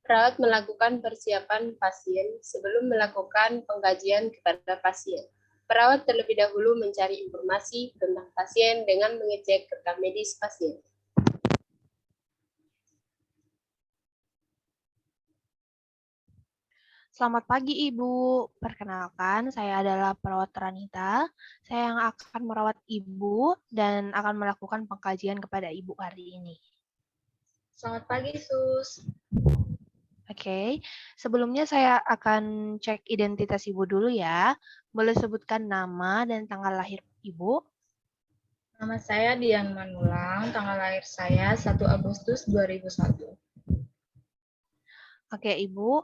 Perawat melakukan persiapan pasien sebelum melakukan pengkajian kepada pasien. Perawat terlebih dahulu mencari informasi tentang pasien dengan mengecek rekam medis pasien. Selamat pagi, Ibu. Perkenalkan, saya adalah perawat Ranita. Saya yang akan merawat Ibu dan akan melakukan pengkajian kepada Ibu hari ini. Selamat pagi, Sus. Oke, sebelumnya saya akan cek identitas Ibu dulu ya. Boleh sebutkan nama dan tanggal lahir Ibu? Nama saya Dian Manulang, tanggal lahir saya 1 Agustus 2001. Oke, Ibu.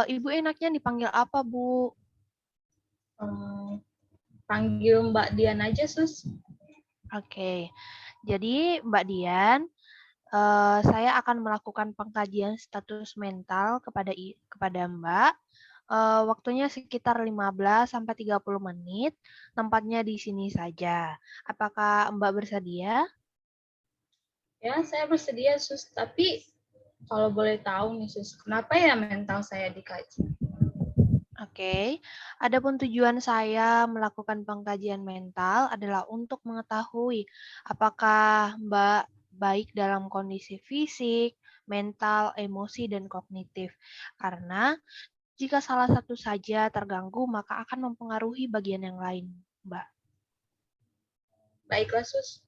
Ibu enaknya dipanggil apa, Bu? Panggil Mbak Dian aja, Sus. Oke, jadi Mbak Dian, saya akan melakukan pengkajian status mental kepada Mbak. Waktunya sekitar 15 sampai 30 menit. Tempatnya di sini saja. Apakah Mbak bersedia? Ya, saya bersedia, Sus. Tapi kalau boleh tahu nih, Sus, kenapa ya mental saya dikaji? Oke. Adapun tujuan saya melakukan pengkajian mental adalah untuk mengetahui apakah Mbak baik dalam kondisi fisik, mental, emosi, dan kognitif. Karena jika salah satu saja terganggu, maka akan mempengaruhi bagian yang lain, Mbak. Baiklah, Sus.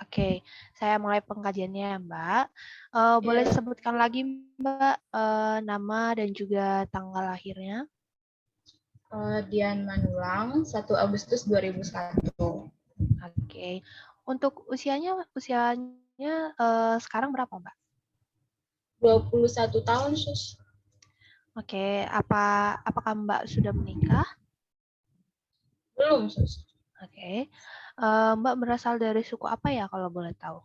Oke, saya mulai pengkajiannya ya, Mbak. Boleh Ya, sebutkan lagi, Mbak, nama dan juga tanggal lahirnya? Dian Manulang, 1 Agustus 2001. Oke. Untuk usianya sekarang berapa, Mbak? 21 tahun, Sus. Oke, apakah Mbak sudah menikah? Belum, Sus. Oke. Mbak berasal dari suku apa ya kalau boleh tahu?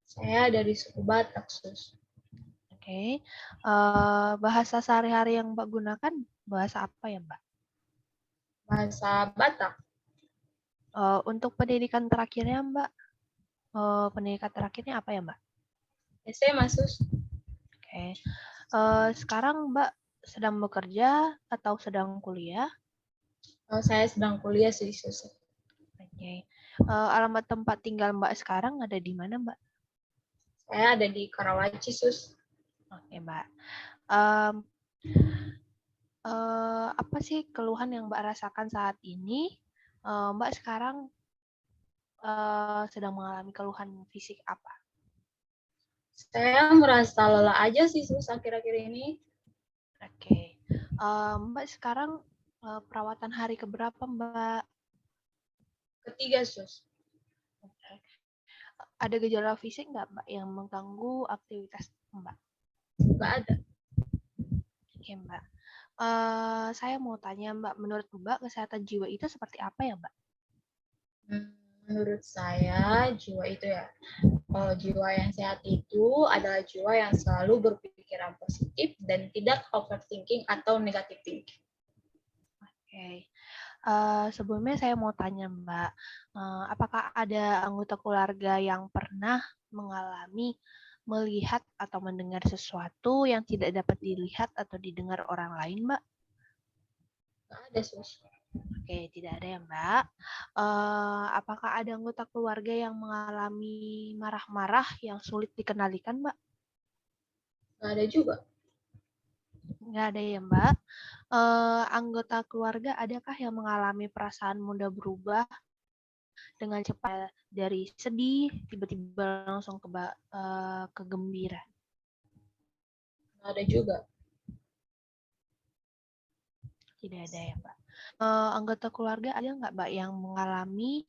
Saya dari suku Batak, Sus. Oke. Bahasa sehari-hari yang Mbak gunakan bahasa apa ya, Mbak? Bahasa Batak. Untuk pendidikan terakhirnya, Mbak, pendidikan terakhirnya apa ya, Mbak? SMA, Sus. Oke. Sekarang Mbak sedang bekerja atau sedang kuliah? Saya sedang kuliah sih, Sus. Oke. Alamat tempat tinggal Mbak sekarang ada di mana, Mbak? Saya ada di Karawaci, Sus. Oke, Mbak. Apa sih keluhan yang Mbak rasakan saat ini? Mbak sekarang sedang mengalami keluhan fisik apa? Saya merasa lelah aja sih, Sus, akhir-akhir ini. Oke. Mbak sekarang perawatan hari keberapa, Mbak? Ketiga, Sus. Ada gejala fisik nggak, Mbak, yang mengganggu aktivitas Mbak? Nggak ada. Oke, Mbak. Saya mau tanya, Mbak, menurut Mbak, kesehatan jiwa itu seperti apa ya, Mbak? Menurut saya, jiwa itu ya, jiwa yang sehat itu adalah jiwa yang selalu berpikiran positif dan tidak overthinking atau negative thinking. Oke. Sebelumnya saya mau tanya, Mbak, apakah ada anggota keluarga yang pernah mengalami melihat atau mendengar sesuatu yang tidak dapat dilihat atau didengar orang lain, Mbak? Nggak ada, Sus. Oke, tidak ada ya, Mbak. Apakah ada anggota keluarga yang mengalami marah-marah yang sulit dikendalikan, Mbak? Nggak ada juga. Nggak ada ya, Mbak. Anggota keluarga adakah yang mengalami perasaan mudah berubah dengan cepat dari sedih tiba-tiba langsung ke gembira? Nggak ada juga. Tidak ada ya, Mbak. Anggota keluarga ada nggak, Mbak, yang mengalami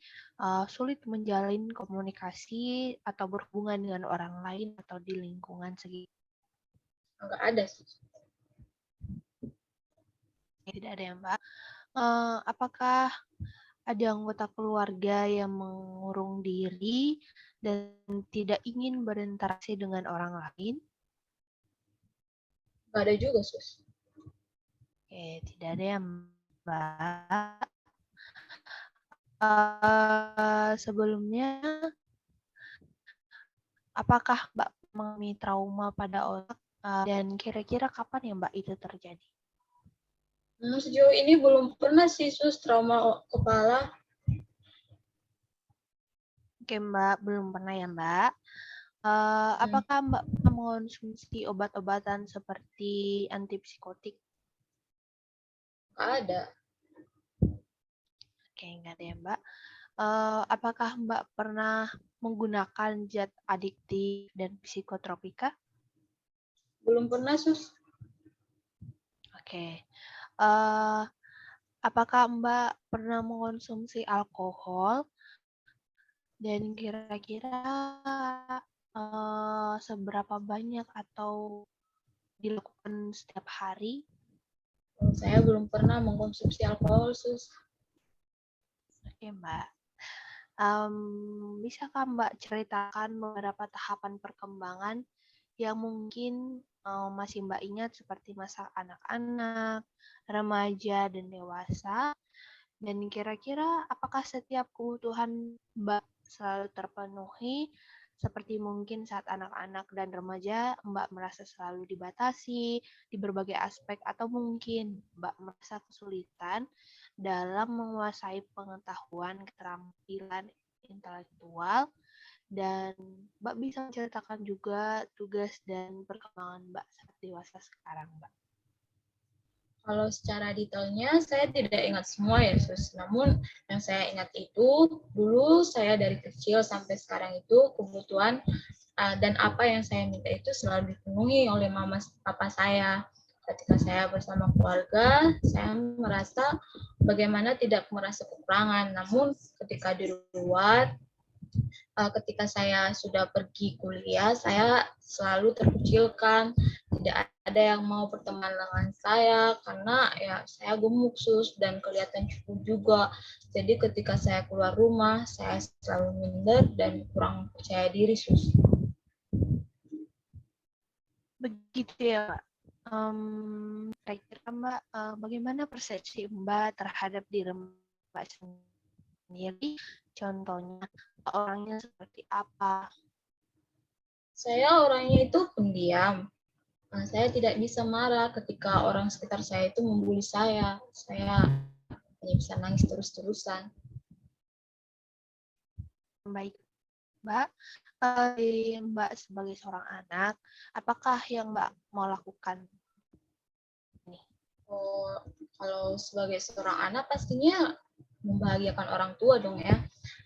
sulit menjalin komunikasi atau berhubungan dengan orang lain atau di lingkungan sekitar? Nggak ada, Sus. Tidak ada ya, Mbak. Apakah ada anggota keluarga yang mengurung diri dan tidak ingin berinteraksi dengan orang lain? Nggak ada juga, Sus. Oke, tidak ada ya, Mbak. Sebelumnya, apakah Mbak mengalami trauma pada otak Dan kira-kira kapan ya Mbak itu terjadi? Sejauh ini belum pernah sih Sus trauma kepala. Oke Mbak, belum pernah ya Mbak. Apakah Mbak pernah mengonsumsi obat-obatan seperti antipsikotik? Nggak ada. Oke, enggak ada ya Mbak. Apakah Mbak pernah menggunakan zat adiktif dan psikotropika? Belum pernah Sus. Oke. Eh, apakah Mbak pernah mengonsumsi alkohol? Dan kira-kira seberapa banyak atau dilakukan setiap hari? Saya belum pernah mengkonsumsi alkohol Sus. Oke Mbak. Bisakah Mbak ceritakan beberapa tahapan perkembangan yang mungkin masih Mbak ingat seperti masa anak-anak, remaja, dan dewasa? Dan kira-kira apakah setiap kebutuhan Mbak selalu terpenuhi seperti mungkin saat anak-anak dan remaja Mbak merasa selalu dibatasi di berbagai aspek atau mungkin Mbak merasa kesulitan dalam menguasai pengetahuan, keterampilan intelektual dan Mbak bisa menceritakan juga tugas dan perkembangan Mbak saat dewasa sekarang, Mbak. Kalau secara detailnya saya tidak ingat semua ya Sus. Namun yang saya ingat itu dulu saya dari kecil sampai sekarang itu kebutuhan dan apa yang saya minta itu selalu dipenuhi oleh mama papa saya. Ketika saya bersama keluarga, saya merasa bagaimana tidak merasa kekurangan. Namun ketika di luar, ketika saya sudah pergi kuliah, saya selalu terkucilkan. Tidak ada yang mau berteman dengan saya karena ya saya gemuk Sus dan kelihatan cukup juga. Jadi ketika saya keluar rumah, saya selalu minder dan kurang percaya diri Sus. Begitu ya, Mbak. Kira-kira Mbak, bagaimana persepsi Mbak terhadap diri Mbak sendiri? Contohnya, orangnya seperti apa? Saya orangnya itu pendiam. Saya tidak bisa marah ketika orang sekitar saya itu membuli saya. Saya hanya bisa nangis terus-terusan. Baik, Mbak. Mbak sebagai seorang anak, apakah yang Mbak mau lakukan? Oh, kalau sebagai seorang anak pastinya membahagiakan orang tua dong ya.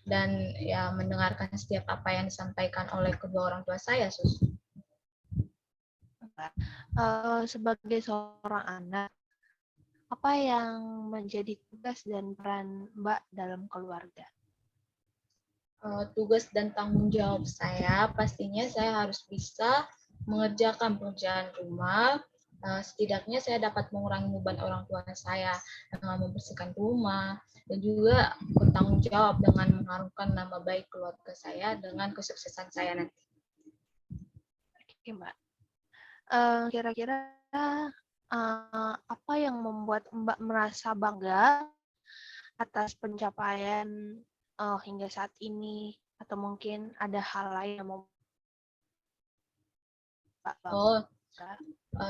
Dan ya mendengarkan setiap apa yang disampaikan oleh kedua orang tua saya, Sus. Sebagai seorang anak, apa yang menjadi tugas dan peran Mbak dalam keluarga? Tugas dan tanggung jawab saya pastinya saya harus bisa mengerjakan pekerjaan rumah. Setidaknya saya dapat mengurangi beban orang tua saya dengan membersihkan rumah dan juga bertanggung jawab dengan mengharumkan nama baik keluarga saya dengan kesuksesan saya nanti. Oke, Mbak. Kira-kira apa yang membuat Mbak merasa bangga atas pencapaian hingga saat ini? Atau mungkin ada hal lain yang membuat Mbak Oh, bangga?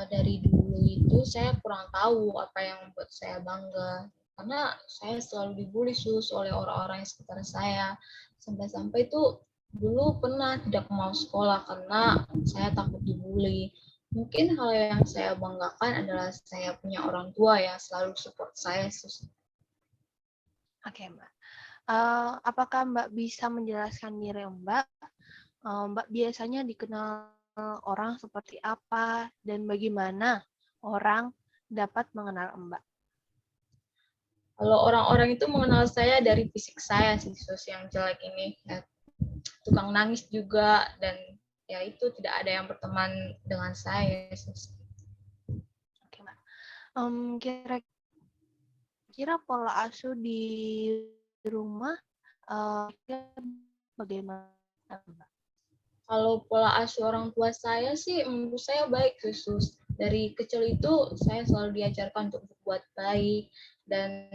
dari dulu itu saya kurang tahu apa yang membuat saya bangga karena saya selalu dibully Sus oleh orang-orang yang sekitar saya sampai-sampai itu dulu pernah tidak mau sekolah karena saya takut dibully. Mungkin hal yang saya banggakan adalah saya punya orang tua yang selalu support saya Sus. Oke, Mbak. Apakah Mbak bisa menjelaskan diri Mbak? Mbak biasanya dikenal orang seperti apa dan bagaimana orang dapat mengenal Mbak? Kalau orang-orang itu mengenal saya dari fisik saya sih Sus yang jelek ini. Ya, tukang nangis juga dan ya itu tidak ada yang berteman dengan saya Sus. Oke, Mbak. Kira-kira pola asuh di rumah bagaimana, Mbak? Kalau pola asuh orang tua saya sih menurut saya baik Sus. Dari kecil itu saya selalu diajarkan untuk berbuat baik dan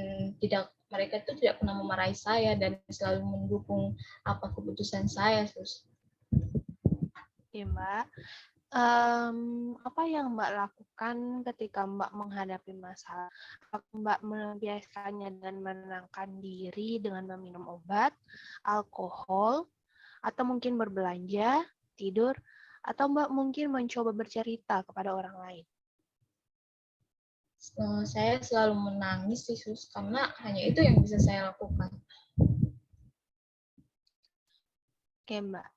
mereka itu tidak pernah memarahi saya dan selalu mendukung apa keputusan saya Sus. Oke, Mbak. Apa yang Mbak lakukan ketika Mbak menghadapi masalah? Apakah Mbak melampiaskannya dengan menenangkan diri dengan meminum obat, alkohol, atau mungkin berbelanja, tidur, atau Mbak mungkin mencoba bercerita kepada orang lain? Saya selalu menangis sih, Sus, karena hanya itu yang bisa saya lakukan. Oke, Mbak.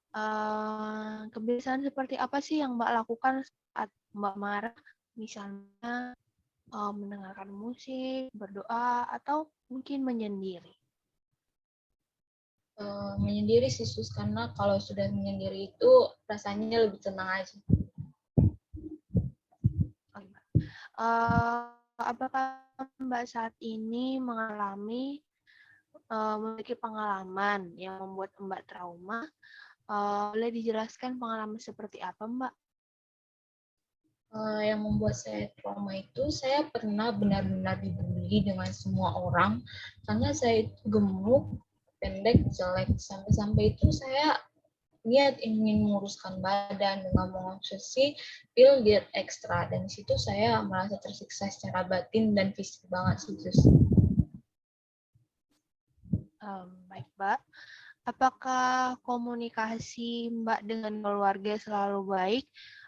Kebiasaan seperti apa sih yang Mbak lakukan saat Mbak marah? Misalnya mendengarkan musik, berdoa, atau mungkin menyendiri. Menyendiri sih, Sus, karena kalau sudah menyendiri itu rasanya lebih tenang aja. Oke, Mbak. Apakah Mbak saat ini memiliki pengalaman yang membuat Mbak trauma? Boleh dijelaskan pengalaman seperti apa, Mbak? Yang membuat saya trauma itu, saya pernah benar-benar dibully dengan semua orang karena saya itu gemuk, pendek, jelek. Sampai-sampai itu saya niat ingin menguruskan badan dengan mengonsumsi pil diet ekstra, dan di situ saya merasa tersiksa secara batin dan fisik banget sih, Sus. Baik, Mbak. Apakah komunikasi Mbak dengan keluarga selalu baik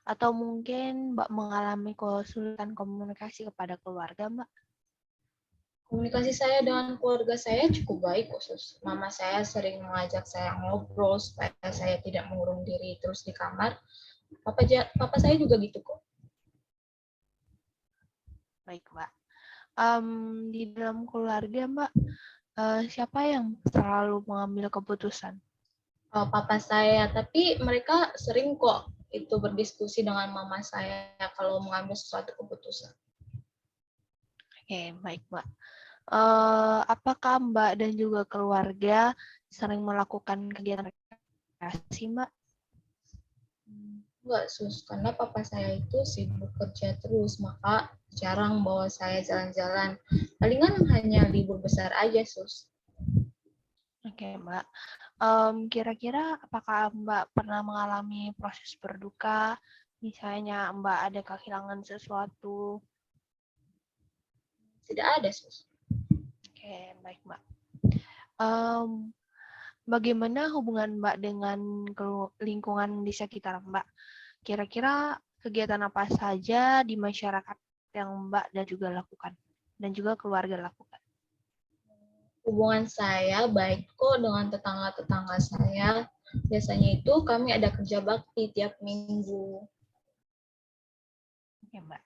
atau mungkin Mbak mengalami kesulitan komunikasi kepada keluarga, Mbak? Komunikasi saya dengan keluarga saya cukup baik, khusus mama saya sering mengajak saya ngobrol supaya saya tidak mengurung diri terus di kamar. Papa saya juga gitu kok. Baik, Mbak. Di dalam keluarga, Mbak, siapa yang selalu mengambil keputusan? Papa saya, tapi mereka sering kok itu berdiskusi dengan mama saya kalau mengambil suatu keputusan. Oke, baik, Mbak. Apakah Mbak dan juga keluarga sering melakukan kegiatan rekreasi, Mbak? Enggak, Sus, karena papa saya itu sibuk kerja terus, maka jarang bawa saya jalan-jalan. Palingan hanya libur besar aja, Sus. Oke, Mbak. Kira-kira apakah Mbak pernah mengalami proses berduka? Misalnya Mbak ada kehilangan sesuatu? Tidak ada, Sus. Oke, baik, Mbak. Bagaimana hubungan Mbak dengan lingkungan di sekitar Mbak? Kira-kira kegiatan apa saja di masyarakat yang Mbak dan juga lakukan dan juga keluarga lakukan? Hubungan saya baik kok dengan tetangga-tetangga saya. Biasanya itu kami ada kerja bakti tiap minggu. Oke, Mbak.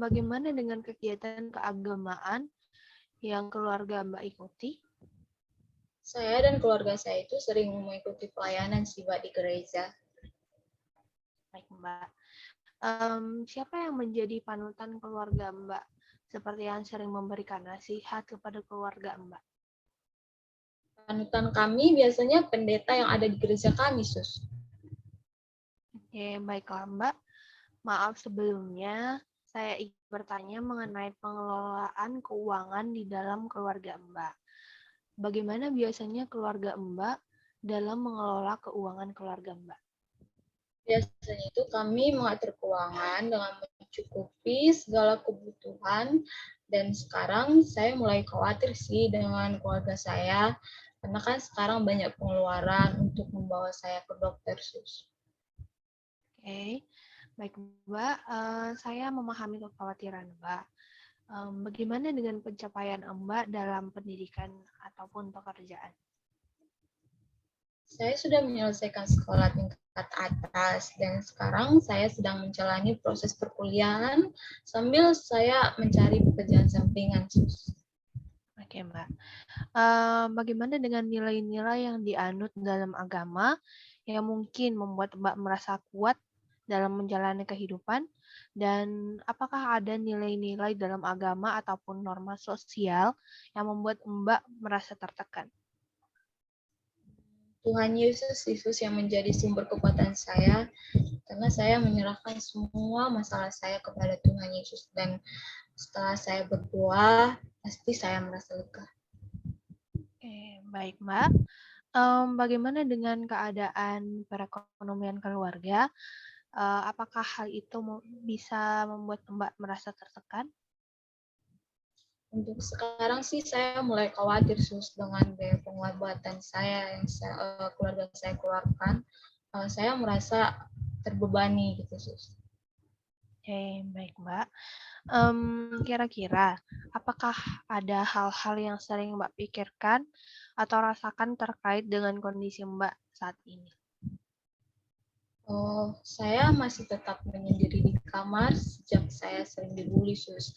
Bagaimana dengan kegiatan keagamaan yang keluarga Mbak ikuti? Saya dan keluarga saya itu sering mengikuti pelayanan sih, Mbak, di gereja. Baik, Mbak. Siapa yang menjadi panutan keluarga Mbak? Seperti yang sering memberikan nasihat kepada keluarga Mbak. Panutan kami biasanya pendeta yang ada di gereja kami, Sus. Oke, baiklah Mbak. Maaf sebelumnya, saya ingin bertanya mengenai pengelolaan keuangan di dalam keluarga Mbak. Bagaimana biasanya keluarga Mbak dalam mengelola keuangan keluarga Mbak? Biasanya itu kami mengatur keuangan dengan mencukupi segala kebutuhan, dan sekarang saya mulai khawatir sih dengan keluarga saya, karena kan sekarang banyak pengeluaran untuk membawa saya ke dokter, Sus. Oke, baik Mbak. Saya memahami kekhawatiran Mbak. Bagaimana dengan pencapaian Mbak dalam pendidikan ataupun pekerjaan? Saya sudah menyelesaikan sekolah tingkat atas, dan sekarang saya sedang menjalani proses perkuliahan sambil saya mencari pekerjaan sampingan, Sus. Oke, Mbak. Bagaimana dengan nilai-nilai yang dianut dalam agama yang mungkin membuat Mbak merasa kuat dalam menjalani kehidupan? Dan apakah ada nilai-nilai dalam agama ataupun norma sosial yang membuat Mbak merasa tertekan? Tuhan Yesus yang menjadi sumber kekuatan saya, karena saya menyerahkan semua masalah saya kepada Tuhan Yesus, dan setelah saya berdoa, pasti saya merasa lega. Oke, baik Mbak. Bagaimana dengan keadaan perekonomian keluarga? Apakah hal itu bisa membuat Mbak merasa tertekan? Untuk sekarang sih saya mulai khawatir sus dengan biaya pengobatan keluarga saya keluarkan. Saya merasa terbebani gitu sus. Oke, baik Mbak. Kira-kira, apakah ada hal-hal yang sering Mbak pikirkan atau rasakan terkait dengan kondisi Mbak saat ini? Oh, saya masih tetap menyendiri di kamar sejak saya sering dibully, Sus.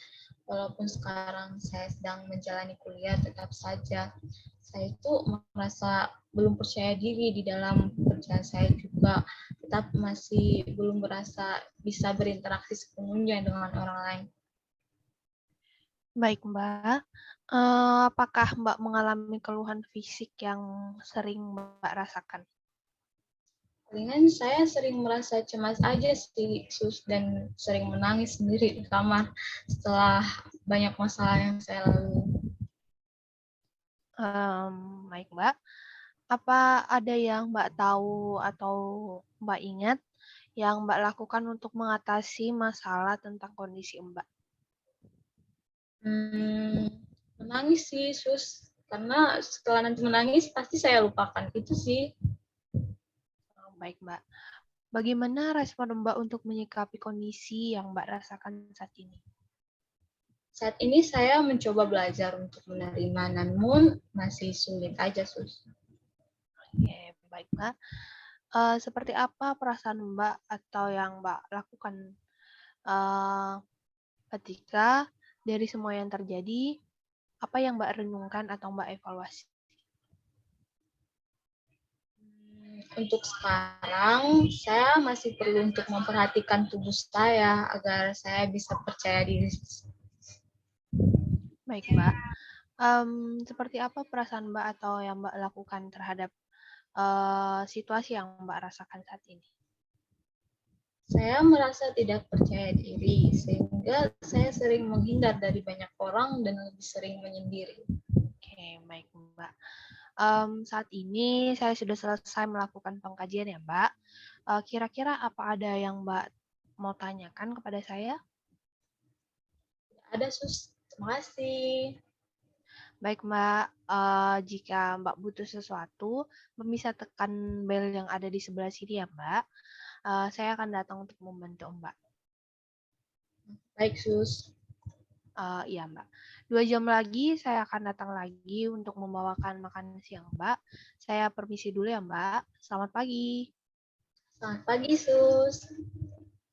Walaupun sekarang saya sedang menjalani kuliah, tetap saja saya itu merasa belum percaya diri di dalam pekerjaan saya juga. Tetap masih belum berasa bisa berinteraksi sepenuhnya dengan orang lain. Baik Mbak, apakah Mbak mengalami keluhan fisik yang sering Mbak rasakan? Palingan saya sering merasa cemas aja sih, Sus, dan sering menangis sendiri di kamar setelah banyak masalah yang saya lalui. Baik Mbak, apa ada yang Mbak tahu atau Mbak ingat yang Mbak lakukan untuk mengatasi masalah tentang kondisi Mbak? Menangis sih, Sus. Karena setelah nanti menangis, pasti saya lupakan. Itu sih. Baik Mbak, bagaimana respon Mbak untuk menyikapi kondisi yang Mbak rasakan saat ini? Saat ini saya mencoba belajar untuk menerima, namun masih sulit aja, Sus. Oke, baik Mbak. Seperti apa perasaan Mbak atau yang Mbak lakukan eh, ketika dari semua yang terjadi, apa yang Mbak renungkan atau Mbak evaluasi? Untuk sekarang, saya masih perlu untuk memperhatikan tubuh saya agar saya bisa percaya diri. Baik Mbak, seperti apa perasaan Mbak atau yang Mbak lakukan terhadap situasi yang Mbak rasakan saat ini? Saya merasa tidak percaya diri, sehingga saya sering menghindar dari banyak orang dan lebih sering menyendiri. Oke, baik Mbak. Saat ini saya sudah selesai melakukan pengkajian ya Mbak. Kira-kira apa ada yang Mbak mau tanyakan kepada saya? Ada, Sus. Terima kasih. Baik Mbak, jika Mbak butuh sesuatu, Mbak bisa tekan bel yang ada di sebelah sini ya Mbak. Saya akan datang untuk membantu Mbak. Baik, Sus. Iya Mbak. 2 jam lagi saya akan datang lagi untuk membawakan makan siang Mbak. Saya permisi dulu ya Mbak. Selamat pagi. Selamat pagi, Sus.